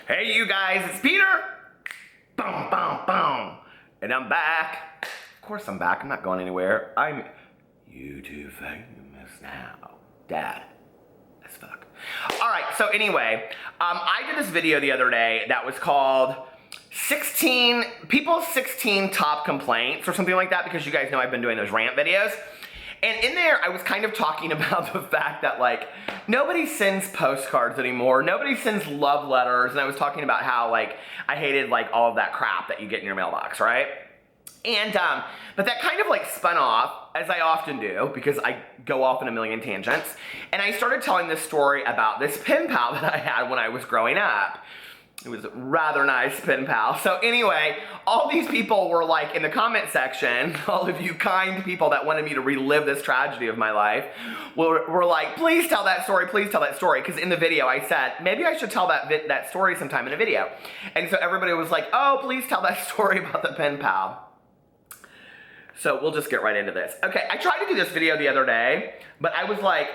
Hey you guys, it's Peter! Boom, boom, boom. And I'm back. Of course I'm back, I'm not going anywhere. I'm YouTube famous now. Dad as fuck. Alright, so anyway, I did this video the other day that was called 16 top complaints or something like that, because you guys know I've been doing those rant videos. And in there, I was kind of talking about the fact that, like, nobody sends postcards anymore. Nobody sends love letters. And I was talking about how, like, I hated, like, all of that crap that you get in your mailbox, right? And, but that kind of, like, spun off, as I often do, because I go off in a million tangents. And I started telling this story about this pen pal that I had when I was growing up. It was a rather nice pen pal. So anyway, all these people were like in the comment section, all of you kind people that wanted me to relive this tragedy of my life, were like, please tell that story, please tell that story. Because in the video I said, maybe I should tell that story sometime in a video. And so everybody was like, oh, please tell that story about the pen pal. So we'll just get right into this. Okay, I tried to do this video the other day, but I was like,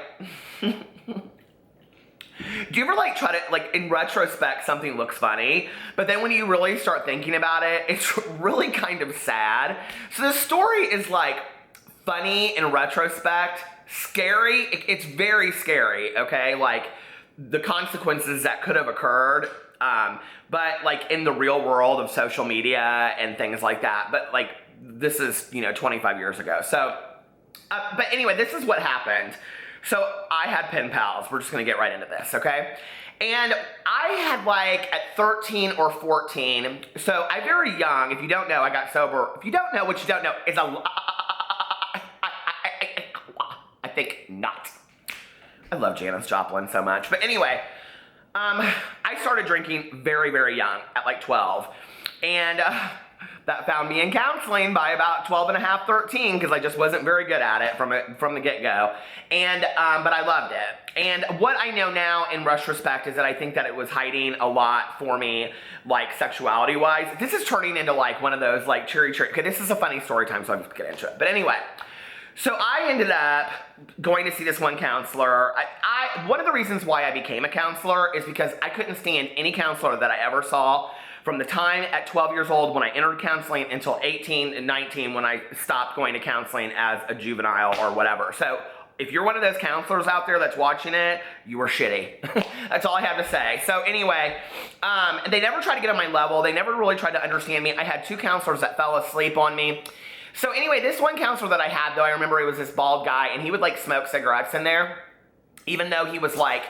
do you ever like try to, like, in retrospect, something looks funny, but then when you really start thinking about it, it's really kind of sad? So the story is like funny in retrospect, scary. It's very scary, okay? Like the consequences that could have occurred, but like in the real world of social media and things like that. But like this is, 25 years ago. So, but anyway, this is what happened. So I had pen pals. We're just gonna get right into this, okay? And I had like at 13 or 14, so I'm very young. If you don't know, I got sober. If you don't know, what you don't know is I think not. I love Janis Joplin so much. But anyway, I started drinking very, very young at like 12. And that found me in counseling by about 12 and a half, 13, because I just wasn't very good at it from the get-go. And, but I loved it. And what I know now in retrospect is that I think that it was hiding a lot for me, like sexuality-wise. This is turning into like one of those like cheery, okay, this is a funny story time, so I'm just gonna get into it. But anyway, so I ended up going to see this one counselor. One of the reasons why I became a counselor is because I couldn't stand any counselor that I ever saw from the time at 12 years old when I entered counseling until 18 and 19 when I stopped going to counseling as a juvenile or whatever. So if you're one of those counselors out there that's watching it, you were shitty. That's all I have to say. So anyway, they never tried to get on my level. They never really tried to understand me. I had two counselors that fell asleep on me. So anyway, this one counselor that I had, though, I remember he was this bald guy, and he would like smoke cigarettes in there, even though he was like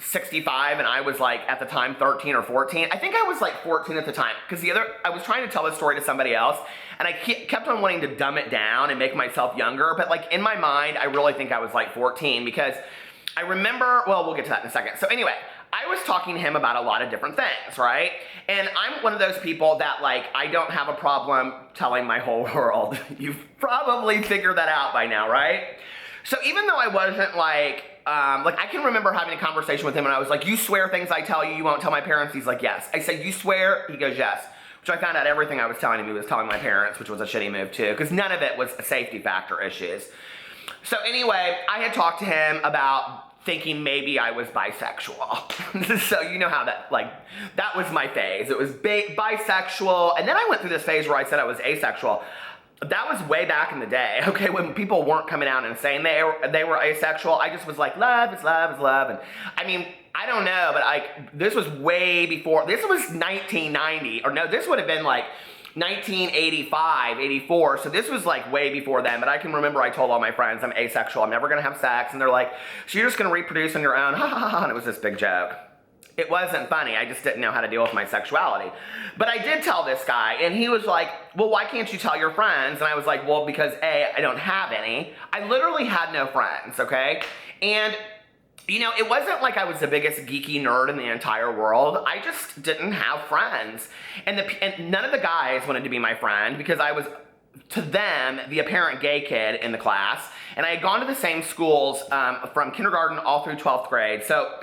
65 and I was like at the time 13 or 14. I think I was like 14 at the time, because I was trying to tell this story to somebody else and I kept on wanting to dumb it down and make myself younger, but like in my mind I really think I was like 14, because I remember, well, we'll get to that in a second. So anyway, I was talking to him about a lot of different things, right? And I'm one of those people that like, I don't have a problem telling my whole world. You've probably figured that out by now, right? So even though I wasn't like I can remember having a conversation with him and I was like, you swear things I tell you, you won't tell my parents? He's like, yes. I said, you swear? He goes, yes. Which I found out everything I was telling him he was telling my parents, which was a shitty move too, because none of it was safety factor issues. So anyway, I had talked to him about thinking maybe I was bisexual. So you know how that, like, that was my phase. It was bisexual, and then I went through this phase where I said I was asexual. That was way back in the day, okay, when people weren't coming out and saying they were asexual. I just was like, love is love is love. And I mean, I don't know, but this was way before. This was 1990, or no, this would have been like 1985, 84. So this was like way before then. But I can remember I told all my friends I'm asexual. I'm never going to have sex. And they're like, so you're just going to reproduce on your own? Ha ha ha ha. And it was this big joke. It wasn't funny. I just didn't know how to deal with my sexuality. But I did tell this guy, and he was like, well, why can't you tell your friends? And I was like, well, because A, I don't have any. I literally had no friends, okay? And, it wasn't like I was the biggest geeky nerd in the entire world. I just didn't have friends. And none of the guys wanted to be my friend because I was, to them, the apparent gay kid in the class. And I had gone to the same schools from kindergarten all through 12th grade. So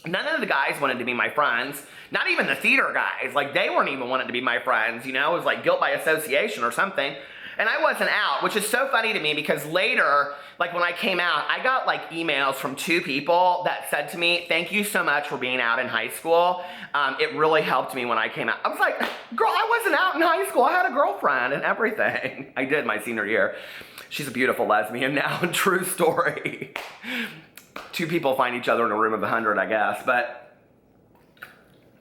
none of the guys wanted to be my friends. Not even the theater guys. Like, they weren't even wanting to be my friends, It was like guilt by association or something. And I wasn't out, which is so funny to me because later, like when I came out, I got like emails from 2 people that said to me, thank you so much for being out in high school. It really helped me when I came out. I was like, girl, I wasn't out in high school. I had a girlfriend and everything. I did my senior year. She's a beautiful lesbian now, true story. 2 people find each other in a room of 100, I guess, but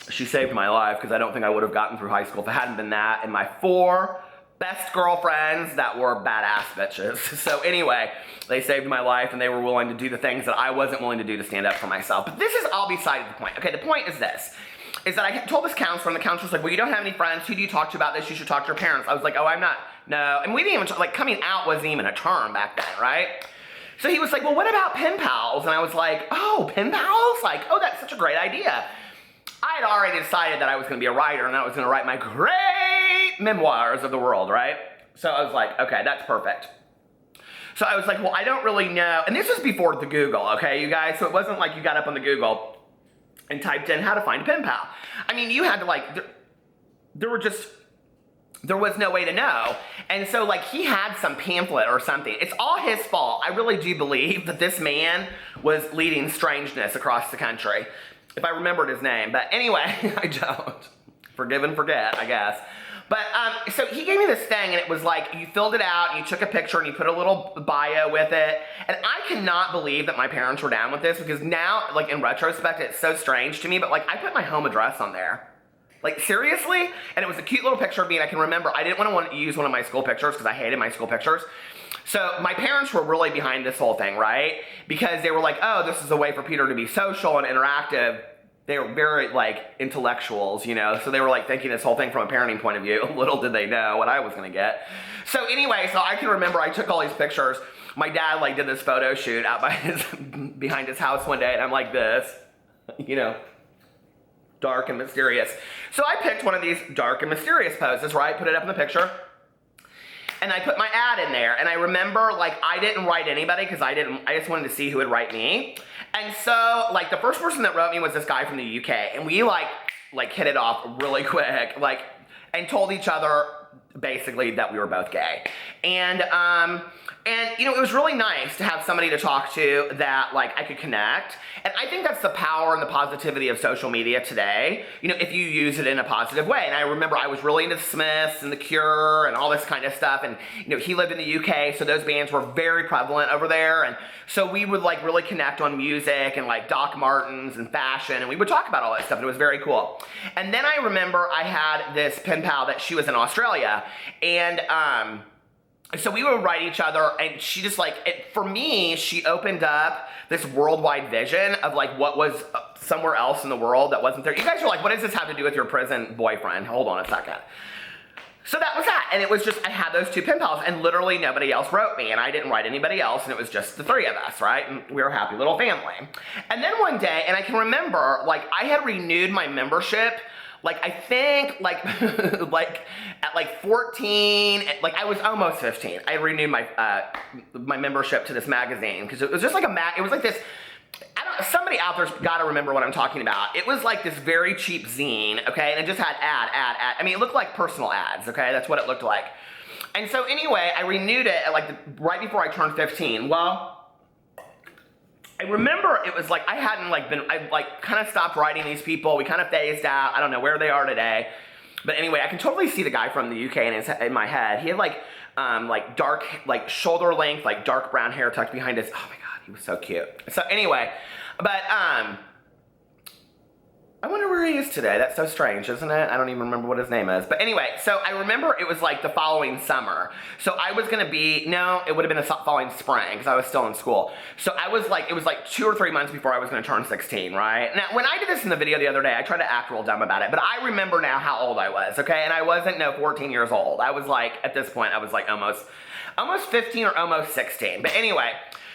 she saved my life because I don't think I would have gotten through high school if it hadn't been that and my 4 best girlfriends that were badass bitches. So anyway, they saved my life and they were willing to do the things that I wasn't willing to do to stand up for myself. But this is all beside the point. Okay, the point is this, is that I told this counselor and the counselor's like, well, you don't have any friends. Who do you talk to about this? You should talk to your parents. I was like, oh, I'm not, no. And we didn't even, like coming out wasn't even a term back then, right? So he was like, well, what about pen pals? And I was like, oh, pen pals? Like, oh, that's such a great idea. I had already decided that I was going to be a writer and I was going to write my great memoirs of the world, right? So I was like, okay, that's perfect. So I was like, well, I don't really know. And this was before the Google, okay, you guys? So it wasn't like you got up on the Google and typed in how to find a pen pal. I mean, you had to like, there was no way to know. And so like he had some pamphlet or something. It's all his fault. I really do believe that this man was leading strangeness across the country. If I remembered his name, but anyway, I don't. Forgive and forget, I guess. But so he gave me this thing and it was like, you filled it out and you took a picture and you put a little bio with it. And I cannot believe that my parents were down with this because now, like in retrospect, it's so strange to me, but like I put my home address on there. Like seriously? And it was a cute little picture of me and I can remember, I didn't want to use one of my school pictures because I hated my school pictures. So my parents were really behind this whole thing, right? Because they were like, oh, this is a way for Peter to be social and interactive. They were very like intellectuals, you know? So they were like thinking this whole thing from a parenting point of view. Little did they know what I was gonna get. So anyway, so I can remember I took all these pictures. My dad like did this photo shoot out by behind his house one day and I'm like this, you know, dark and mysterious. So I picked one of these dark and mysterious poses, right? Put it up in the picture. And I put my ad in there, and I remember, like, I didn't write anybody because I just wanted to see who would write me. And so, like, the first person that wrote me was this guy from the UK, and we, like hit it off really quick, like, and told each other, basically, that we were both gay. And, you know, it was really nice to have somebody to talk to that, like, I could connect. And I think that's the power and the positivity of social media today, you know, if you use it in a positive way. And I remember I was really into the Smiths and The Cure and all this kind of stuff. And, you know, he lived in the UK, so those bands were very prevalent over there. And so we would, like, really connect on music and, like, Doc Martens and fashion. And we would talk about all that stuff. And it was very cool. And then I remember I had this pen pal that she was in Australia. And, so we would write each other and she just like, for me, she opened up this worldwide vision of like what was somewhere else in the world that wasn't there. You guys are like, what does this have to do with your prison boyfriend? Hold on a second. So that was that. And it was just, I had those 2 pen pals and literally nobody else wrote me and I didn't write anybody else and it was just the 3 of us, right? And we were a happy little family. And then one day, and I can remember like I had renewed my membership like, I think, like, like, at, like, 14, like, I was almost 15. I renewed my, my membership to this magazine, because it was just like it was like this, somebody out there's gotta remember what I'm talking about. It was like this very cheap zine, okay, and it just had ad. I mean, it looked like personal ads, okay, that's what it looked like. And so, anyway, I renewed it, at, like, right before I turned 15. Well, I remember it was like, I hadn't like I like kind of stopped writing these people. We kind of phased out. I don't know where they are today. But anyway, I can totally see the guy from the UK in my head. He had like dark, like shoulder length, like dark brown hair tucked behind his, oh my God, he was so cute. So anyway, but I wonder where he is today. That's so strange, isn't it? I don't even remember what his name is. But anyway, so I remember it was like the following summer. So I was gonna be, no, it would have been the following spring because I was still in school. So I was like, it was like 2 or 3 months before I was gonna turn 16, right? Now, when I did this in the video the other day, I tried to act real dumb about it, but I remember now how old I was, okay? And I wasn't, 14 years old. I was like, at this point, I was like almost 15 or almost 16. But anyway,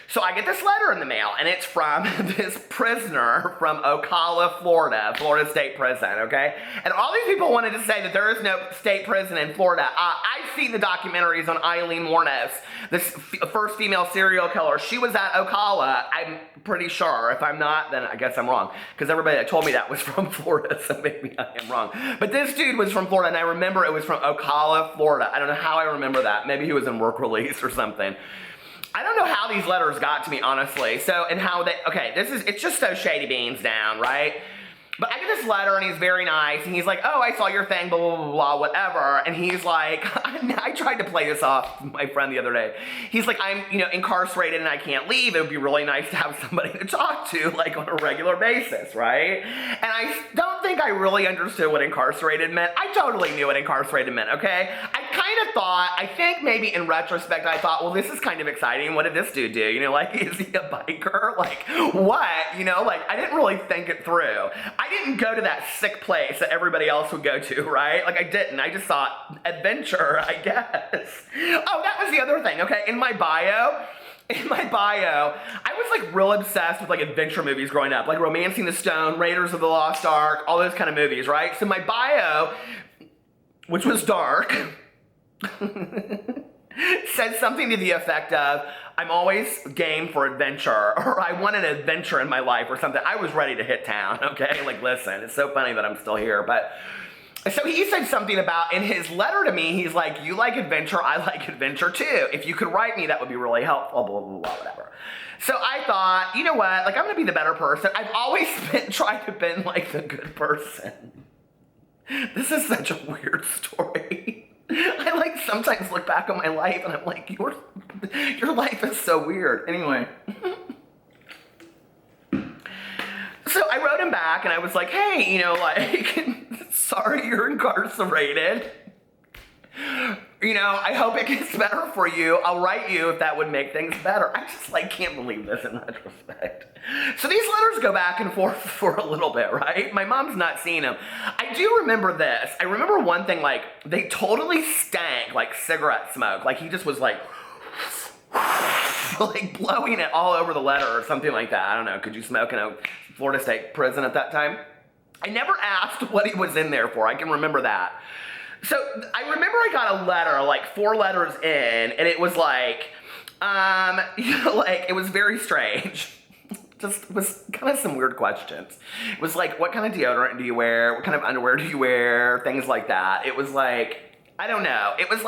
So I get this letter in the mail, and it's from this prisoner from Ocala, Florida State Prison, okay? And all these people wanted to say that there is no state prison in Florida. I've seen the documentaries on Eileen Wuornos, this first female serial killer. She was at Ocala, I'm pretty sure. If I'm not, then I guess I'm wrong, because everybody that told me that was from Florida, so maybe I am wrong. But this dude was from Florida, and I remember it was from Ocala, Florida. I don't know how I remember that. Maybe he was in work release or something. I don't know how these letters got to me, honestly. So, and how they, okay, it's just so shady beans down, right? But I get this letter, and he's very nice, and he's like, oh, I saw your thing, blah, blah, blah, blah, whatever. And he's like, I tried to play this off with my friend the other day. He's like, I'm, incarcerated and I can't leave. It would be really nice to have somebody to talk to, like, on a regular basis, right? And I don't think I really understood what incarcerated meant. I totally knew what incarcerated meant, okay? I think maybe in retrospect, I thought, well, this is kind of exciting. What did this dude do? Is he a biker? Like, what? I didn't really think it through. I didn't go to that sick place that everybody else would go to, right? Like, I didn't. I just thought adventure, I guess. Oh, that was the other thing, okay? In my bio, I was like real obsessed with like adventure movies growing up, like Romancing the Stone, Raiders of the Lost Ark, all those kind of movies, right? So my bio, which was dark, said something to the effect of, I'm always game for adventure, or I want an adventure in my life or something. I was ready to hit town, okay? Like, listen, it's so funny that I'm still here, but so he said something about, in his letter to me, he's like, you like adventure, I like adventure too. If you could write me, that would be really helpful, blah, blah, blah, whatever. So I thought, you know what, like, I'm gonna be the better person. I've always tried to be like the good person. This is such a weird story. I like sometimes look back on my life and I'm like, your life is so weird. Anyway. So I wrote him back and I was like, hey, sorry you're incarcerated. I hope it gets better for you. I'll write you if that would make things better. I just can't believe this in retrospect. So these letters go back and forth for a little bit, right? My mom's not seen them. I do remember this. I remember one thing, they totally stank like cigarette smoke. Like he just was like blowing it all over the letter or something like that. I don't know. Could you smoke in a Florida State prison at that time? I never asked what he was in there for. I can remember that. So I remember I got a letter, 4 letters in, and it was it was very strange. Just was kind of some weird questions. It was like, what kind of deodorant do you wear? What kind of underwear do you wear? Things like that. It was I don't know. It was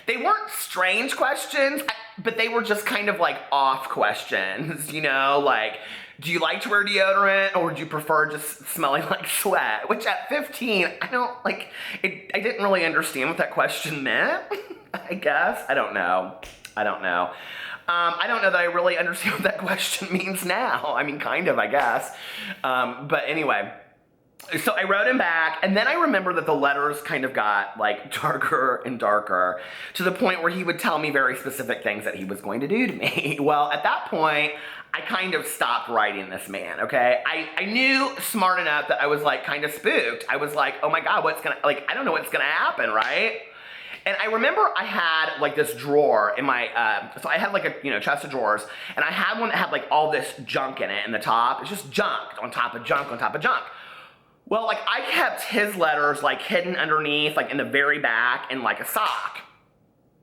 they weren't strange questions, but they were just kind of off questions, do you like to wear deodorant, or would you prefer just smelling like sweat? Which at 15, I didn't really understand what that question meant, I guess. I don't know. I don't know that I really understand what that question means now. I mean, kind of, I guess. But anyway, so I wrote him back, and then I remember that the letters kind of got darker and darker to the point where he would tell me very specific things that he was going to do to me. Well, at that point, I kind of stopped writing this man, okay? I knew smart enough that I was kind of spooked. I was like, oh my God, I don't know what's gonna happen, right? And I remember I had this drawer in my, so I had a chest of drawers, and I had one that had all this junk in it in the top. It's just junk on top of junk on top of junk. Well, I kept his letters hidden underneath, in the very back in a sock.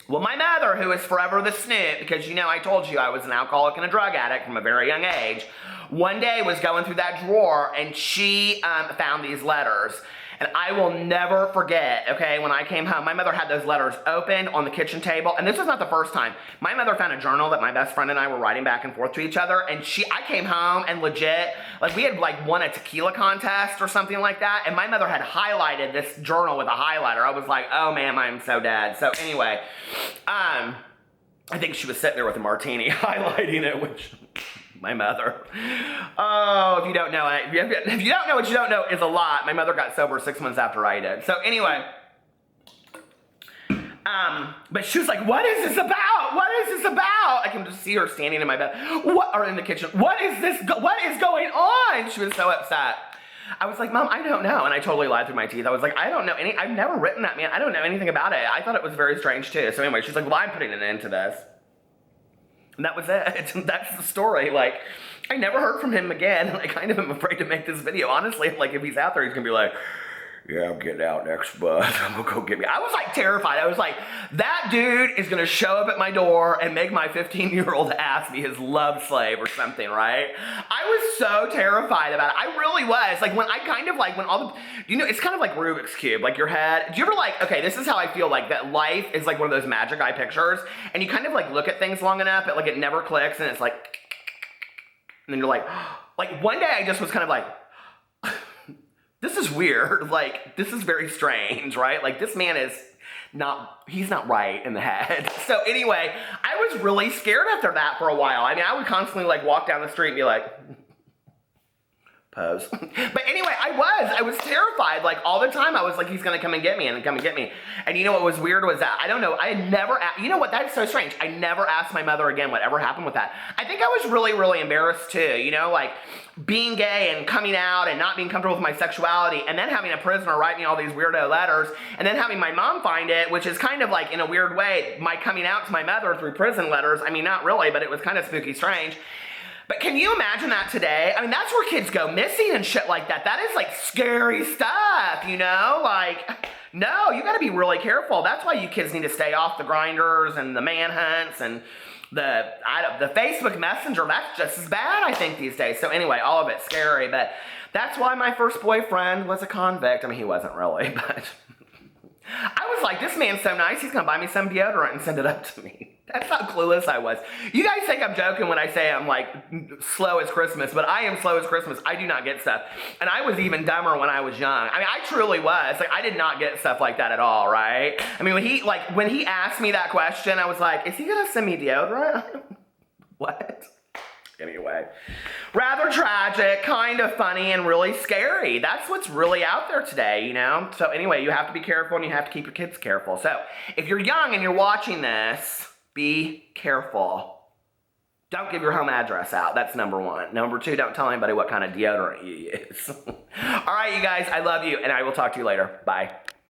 Well, my mother, who is forever the snoot, because I told you I was an alcoholic and a drug addict from a very young age, one day was going through that drawer and she found these letters. And I will never forget, okay, when I came home, my mother had those letters opened on the kitchen table. And this was not the first time. My mother found a journal that my best friend and I were writing back and forth to each other. And I came home and legit, we had won a tequila contest or something like that. And my mother had highlighted this journal with a highlighter. I was like, oh man, I'm so dead. So anyway, I think she was sitting there with a martini highlighting it, which... My mother. Oh, if you don't know it, if you don't know what you don't know is a lot. My mother got sober 6 months after I did. So anyway, but she was like, what is this about? What is this about? I can just see her standing in my bed, or in the kitchen. What is this? What is going on? She was so upset. I was like, Mom, I don't know. And I totally lied through my teeth. I was like, I don't know I've never written that, man. I don't know anything about it. I thought it was very strange too. So anyway, she's like, well, I'm putting an end to this. And that was it. That's the story. Like, I never heard from him again, and I kind of am afraid to make this video. Honestly, like, if he's out there, he's gonna be like, yeah, I'm getting out next month. I'm gonna go get me. I was like terrified. I was like, that dude is gonna show up at my door and make my 15-year-old ass be his love slave or something, right? I was so terrified about it. I really was. Like, when I kind of like, when all the, you know, it's kind of like Rubik's Cube, like your head. Do you ever like, okay, this is how I feel like that life is like one of those magic eye pictures, and you kind of like look at things long enough, but like it never clicks, and it's like, and then you're like one day I just was kind of like, this is weird, like, this is very strange, right? Like, this man is he's not right in the head. So anyway, I was really scared after that for a while. I mean, I would constantly, like, walk down the street and be like, pose. But anyway, I was terrified, like, all the time. I was like, he's gonna come and get me, and come and get me. And you know what was weird was that, I don't know, I had never, you know what, that's so strange. I never asked my mother again whatever happened with that. I think I was really, really embarrassed too, you know, like, being gay and coming out and not being comfortable with my sexuality, and then having a prisoner write me all these weirdo letters, and then having my mom find it, which is kind of like, in a weird way, my coming out to my mother through prison letters. I mean, not really, but it was kind of spooky strange. But can you imagine that today? I mean, that's where kids go missing and shit like that. That is like scary stuff, you know? Like, no, you gotta be really careful. That's why you kids need to stay off the grinders and the manhunts and the Facebook Messenger. That's just as bad, I think, these days. So anyway, all of it's scary, but that's why my first boyfriend was a convict. I mean, he wasn't really, but I was like, this man's so nice, he's gonna buy me some deodorant and send it up to me. That's how clueless I was. You guys think I'm joking when I say I'm like slow as Christmas, but I am slow as Christmas. I do not get stuff. And I was even dumber when I was young. I mean, I truly was. Like, I did not get stuff like that at all, right? I mean, when he asked me that question, I was like, is he gonna send me deodorant? What? Anyway, rather tragic, kind of funny, and really scary. That's what's really out there today, you know? So anyway, you have to be careful, and you have to keep your kids careful. So if you're young and you're watching this, be careful. Don't give your home address out. That's number one. Number two, don't tell anybody what kind of deodorant you use. All right, you guys, I love you, and I will talk to you later. Bye.